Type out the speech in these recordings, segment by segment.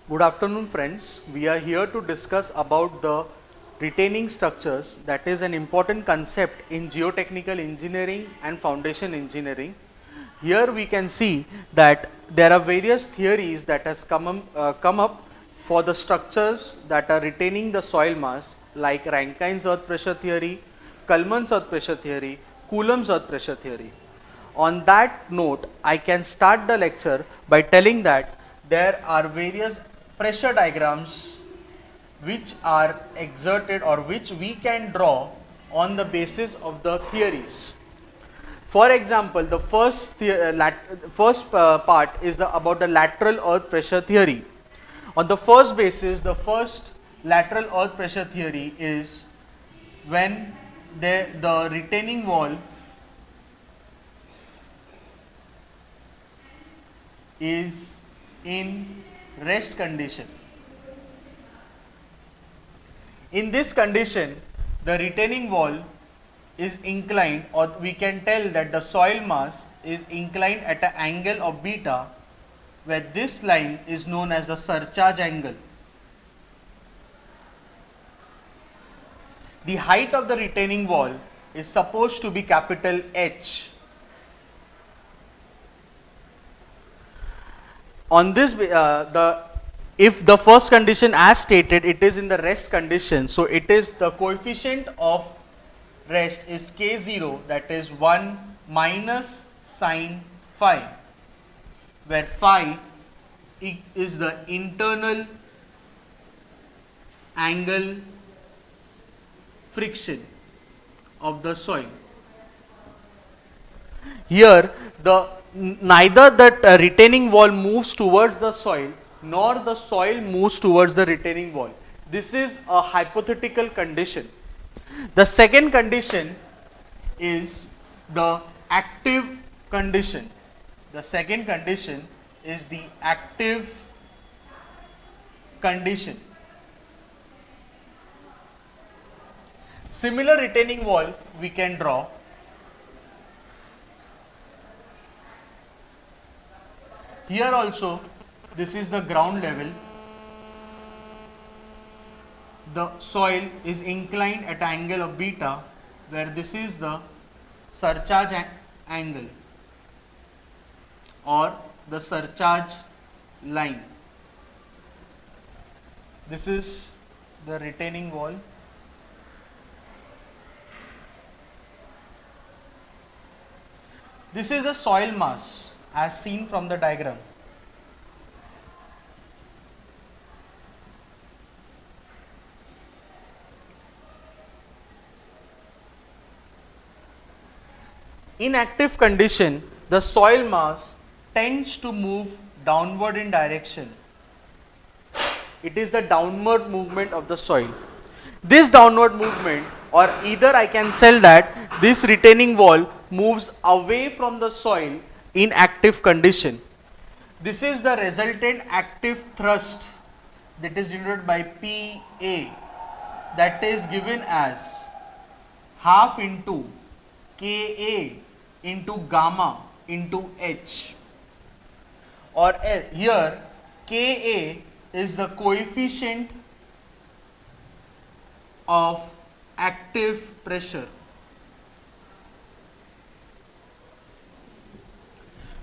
Good afternoon friends. We are here to discuss about the retaining structures, that is an important concept in geotechnical engineering and foundation engineering. Here we can see that there are various theories that has come up for the structures that are retaining the soil mass, like Rankine's earth pressure theory, Kuhlman's earth pressure theory, Coulomb's earth pressure theory. On that note, I can start the lecture by telling that there are various pressure diagrams which are exerted or which we can draw on the basis of the theories. For example, the first part is about the lateral earth pressure theory. On the first basis, the first lateral earth pressure theory is when the retaining wall is in rest condition. In this condition, the retaining wall is inclined, or we can tell that the soil mass is inclined at an angle of beta, where this line is known as the surcharge angle. The height of the retaining wall is supposed to be capital H. On this, if the first condition as stated, it is in the rest condition, so it is the coefficient of rest is K0, that is 1 minus sine phi, where phi is the internal angle friction of the soil. Here neither the retaining wall moves towards the soil nor the soil moves towards the retaining wall. This is a hypothetical condition. The second condition is the active condition. The second condition is the active condition. Similar retaining wall we can draw. Here also, this is the ground level. The soil is inclined at an angle of beta, where this is the surcharge angle or the surcharge line. This is the retaining wall. This is the soil mass as seen from the diagram. In active condition, the soil mass tends to move downward in direction. It is the downward movement of the soil. This downward movement, or either I can say that this retaining wall moves away from the soil in active condition. This is the resultant active thrust that is denoted by PA, that is given as half into Ka into gamma into H, or here Ka is the coefficient of active pressure,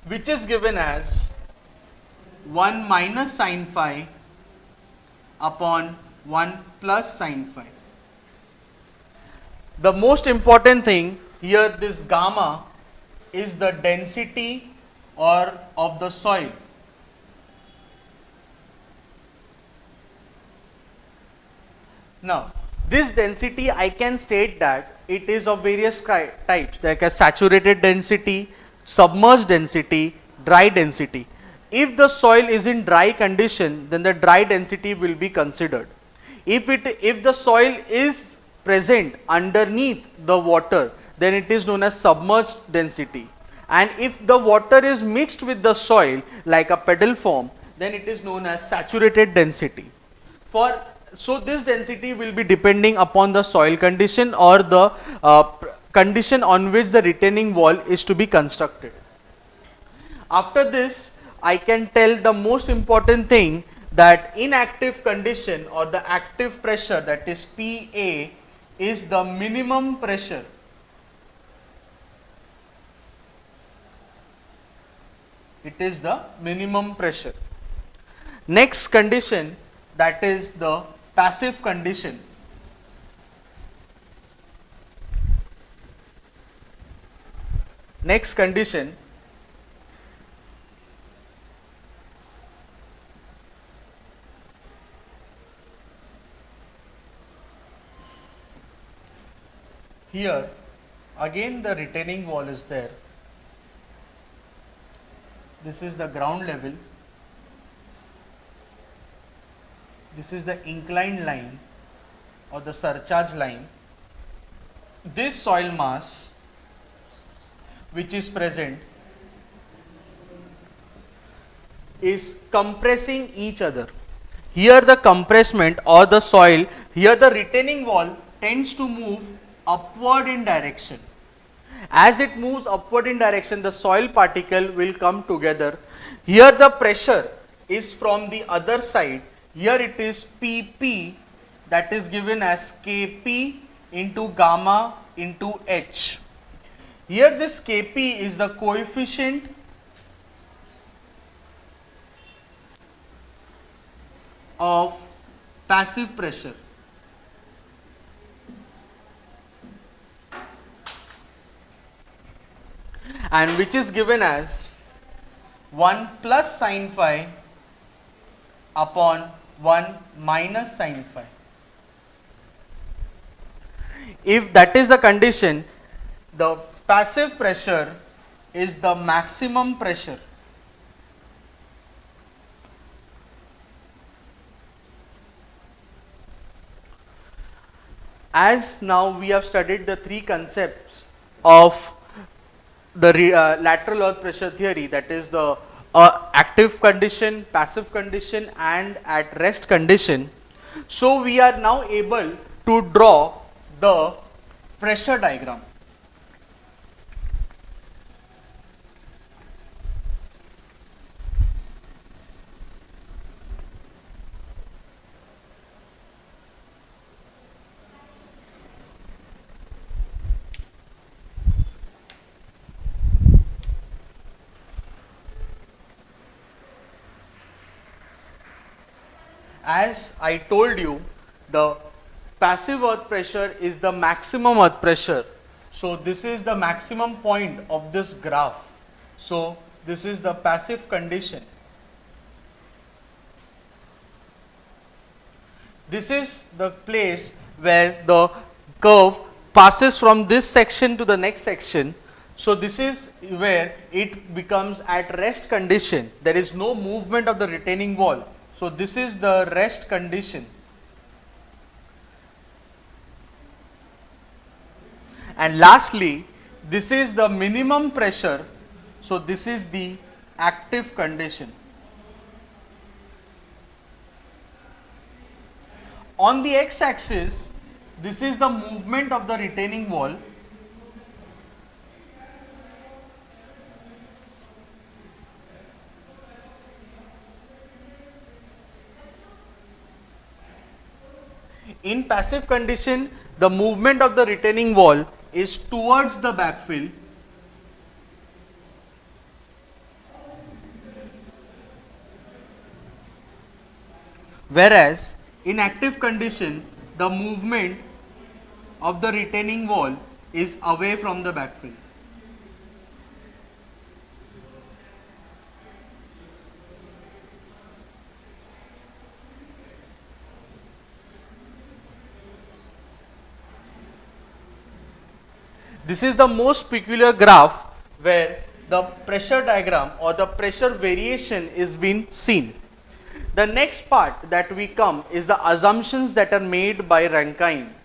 which is given as 1 minus sine phi upon 1 plus sine phi. The most important thing here, this gamma is the density of the soil. Now, this density I can state that it is of various types, like a saturated density, submerged density, dry density. If the soil is in dry condition, then the dry density will be considered. If the soil is present underneath the water, then it is known as submerged density. And if the water is mixed with the soil like a pedal form, then it is known as saturated density. So this density will be depending upon the soil condition or the condition on which the retaining wall is to be constructed. After this, I can tell the most important thing, that inactive condition or the active pressure, that is PA, is the minimum pressure. It is the minimum pressure. Next condition, that is the passive condition. Next condition, here again the retaining wall is there. This is the ground level. This is the inclined line or the surcharge line. This soil mass which is present is compressing each other. Here the compressment or the soil, here the retaining wall tends to move upward in direction. As it moves upward in direction, the soil particle will come together. Here the pressure is from the other side. Here it is PP, that is given as Kp into gamma into H. Here this Kp is the coefficient of passive pressure. And which is given as 1 plus sin phi upon 1 minus sin phi. If that is the condition, the passive pressure is the maximum pressure. As now we have studied the three concepts of the lateral earth pressure theory, that is the active condition, passive condition and at rest condition. So we are now able to draw the pressure diagram. As I told you, the passive earth pressure is the maximum earth pressure. So this is the maximum point of this graph. So this is the passive condition. This is the place where the curve passes from this section to the next section. So this is where it becomes at rest condition. There is no movement of the retaining wall. So this is the rest condition. And lastly, this is the minimum pressure. So this is the active condition. On the x-axis, this is the movement of the retaining wall. In passive condition, the movement of the retaining wall is towards the backfill. Whereas in active condition, the movement of the retaining wall is away from the backfill. This is the most peculiar graph where the pressure diagram or the pressure variation is being seen. The next part that we come is the assumptions that are made by Rankine.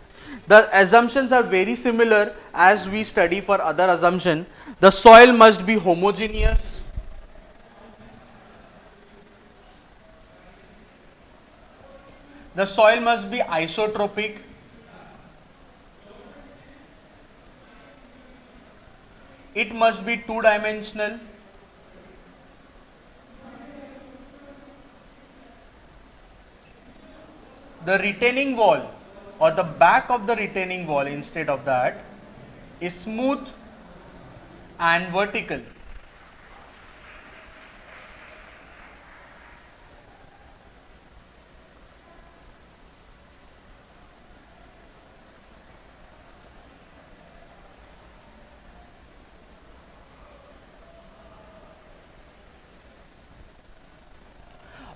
The assumptions are very similar as we study for other assumption. The soil must be homogeneous. The soil must be isotropic. It must be two-dimensional. the retaining wall or the back of the retaining wall instead of that is smooth and vertical.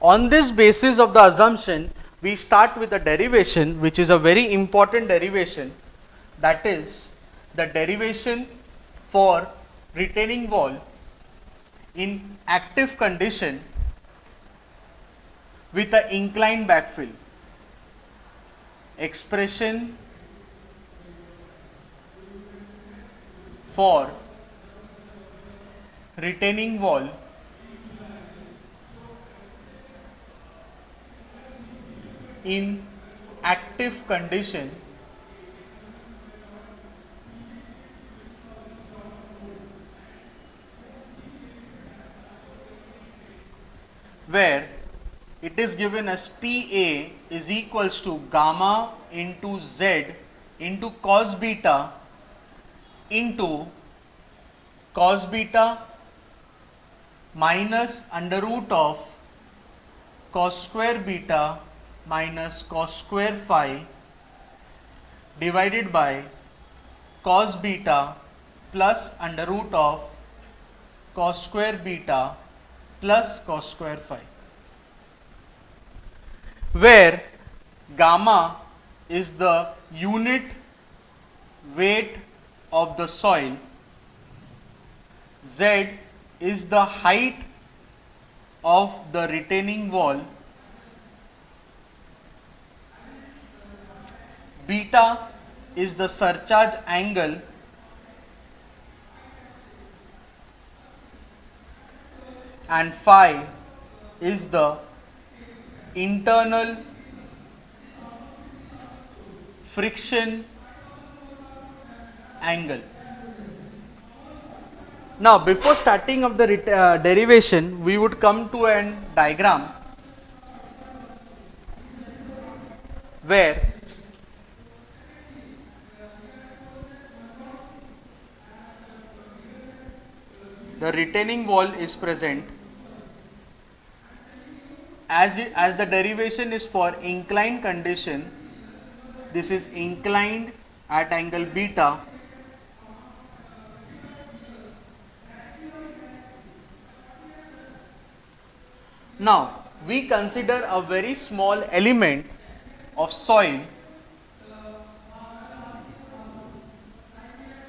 On this basis of the assumption, we start with a derivation which is a very important derivation, that is the derivation for retaining wall in active condition with an inclined backfill. Expression for retaining wall in active condition where it is given as PA is equals to gamma into Z into cos beta into cos beta minus under root of cos square beta minus cos square phi divided by cos beta plus under root of cos square beta plus cos square phi, where gamma is the unit weight of the soil, Z is the height of the retaining wall, beta is the surcharge angle, and phi is the internal friction angle. Now, before starting of the derivation, we would come to a diagram where the retaining wall is present. As the derivation is for inclined condition, this is inclined at angle beta. Now, we consider a very small element of soil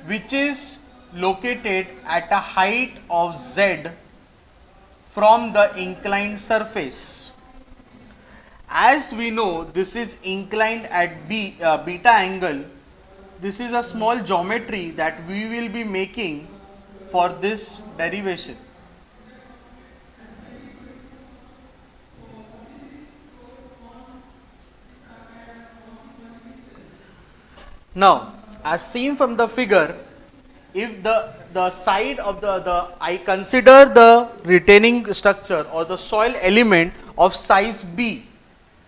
which is located at a height of Z from the inclined surface. As we know, this is inclined at beta angle. This is a small geometry that we will be making for this derivation. Now, as seen from the figure, if the side of I consider the retaining structure or the soil element of size B,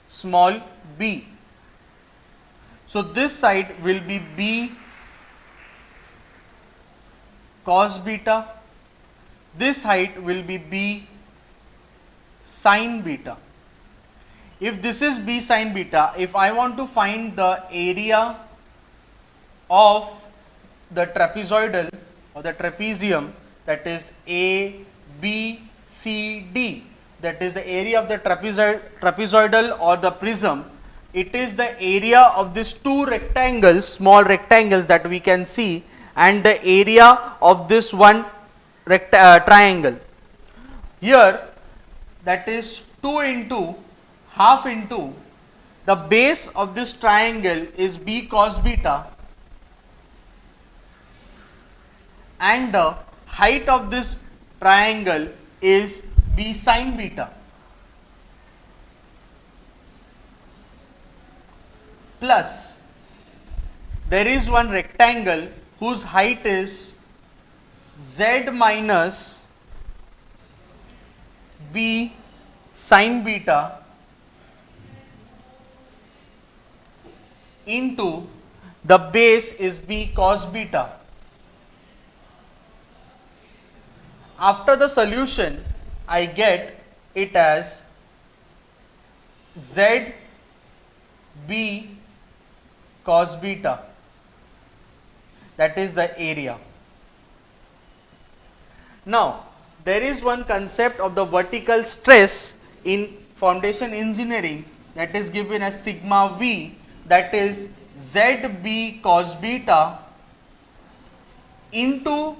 small b. So this side will be B cos beta, this height will be B sin beta. If this is B sin beta, if I want to find the area of the trapezoidal or the trapezium, that is A, B, C, D, that is the area of the trapezoidal or the prism, it is the area of these two rectangles, small rectangles that we can see, and the area of this one triangle. Here that is 2 into half into the base of this triangle is B cos beta, and the height of this triangle is B sin beta, plus there is one rectangle whose height is Z minus B sin beta into the base is b cos beta. After the solution, I get it as z b cos beta, that is the area. Now, there is one concept of the vertical stress in foundation engineering that is given as sigma v, that is zb cos beta into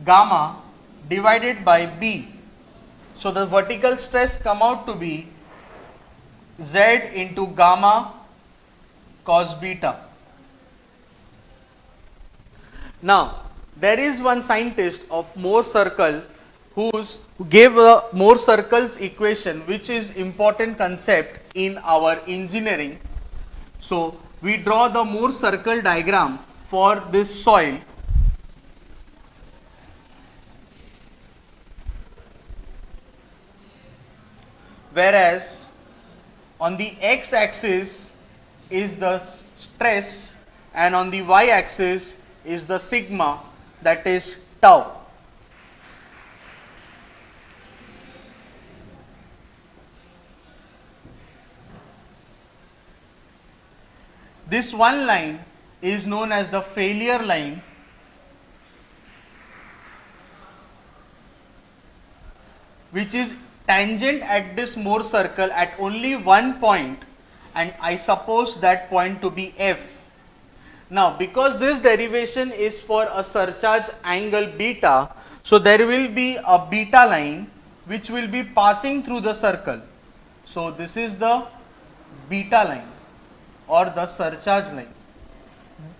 gamma divided by b. So the vertical stress come out to be z into gamma cos beta. Now, there is one scientist of Mohr circle who gave a Mohr circles equation, which is important concept in our engineering. So we draw the Mohr circle diagram for this soil. Whereas on the x axis is the stress and on the y axis is the sigma, that is tau. This one line is known as the failure line, which is tangent at this Mohr circle at only one point, and I suppose that point to be F. Now, because this derivation is for a surcharge angle beta, so there will be a beta line which will be passing through the circle. So this is the beta line or the surcharge line.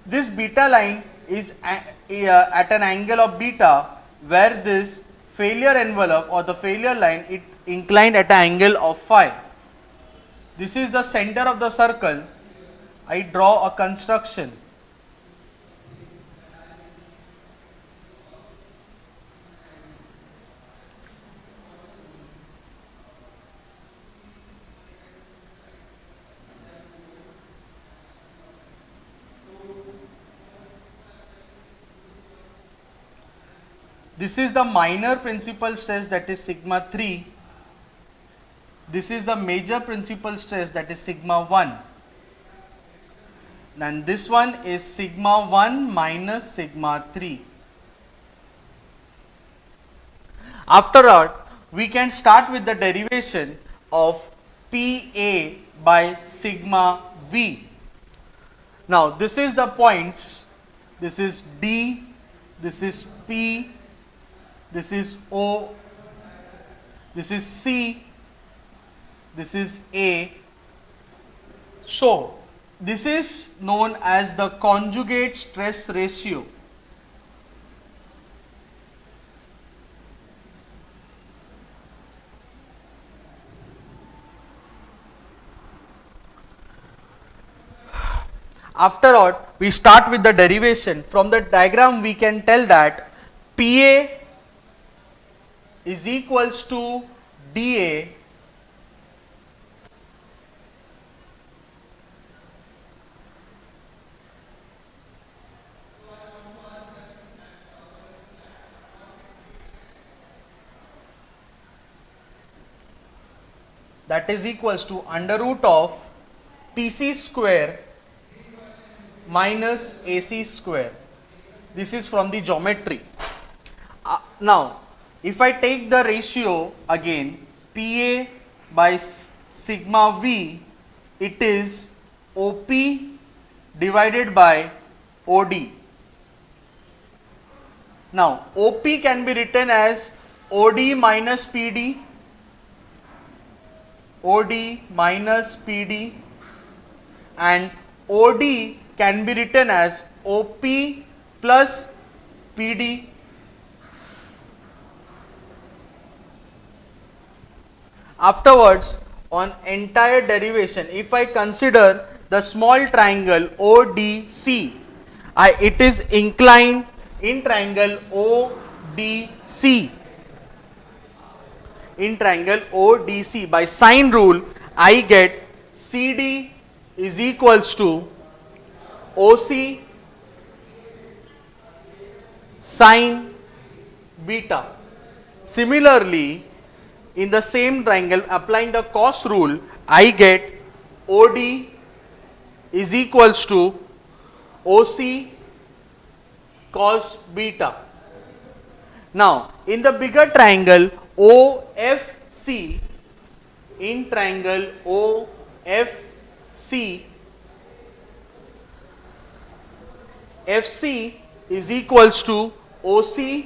This beta line is at an angle of beta, where this failure envelope or the failure line, it inclined at an angle of phi. This is the center of the circle. I draw a construction. This is the minor principal stress, that is sigma 3. This is the major principal stress, that is sigma 1. And this one is sigma 1 minus sigma 3. After that, we can start with the derivation of PA by sigma V. Now, this is the points. This is D, this is P, this is O, this is C, this is A. So, this is known as the conjugate stress ratio. After all, we start with the derivation. From the diagram, we can tell that PA is equals to dA that is equals to under root of PC square minus AC square. This is from the geometry. Now, if I take the ratio again, PA by sigma V, it is OP divided by OD. Now, OP can be written as OD minus PD, OD minus PD, and OD can be written as OP plus PD. Afterwards, on entire derivation, if I consider the small triangle ODC, it is inclined in triangle ODC. In triangle ODC, by sine rule, I get CD is equals to OC sine beta. Similarly, in the same triangle, applying the cos rule, I get OD is equals to OC cos beta. Now, in the bigger triangle OFC, in triangle OFC, FC is equals to OC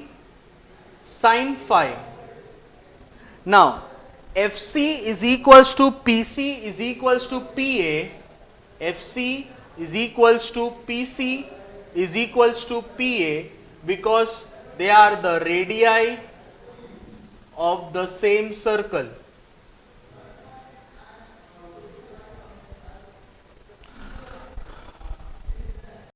sin phi. Now, FC is equals to PC is equals to PA, FC is equals to PC is equals to PA because they are the radii of the same circle.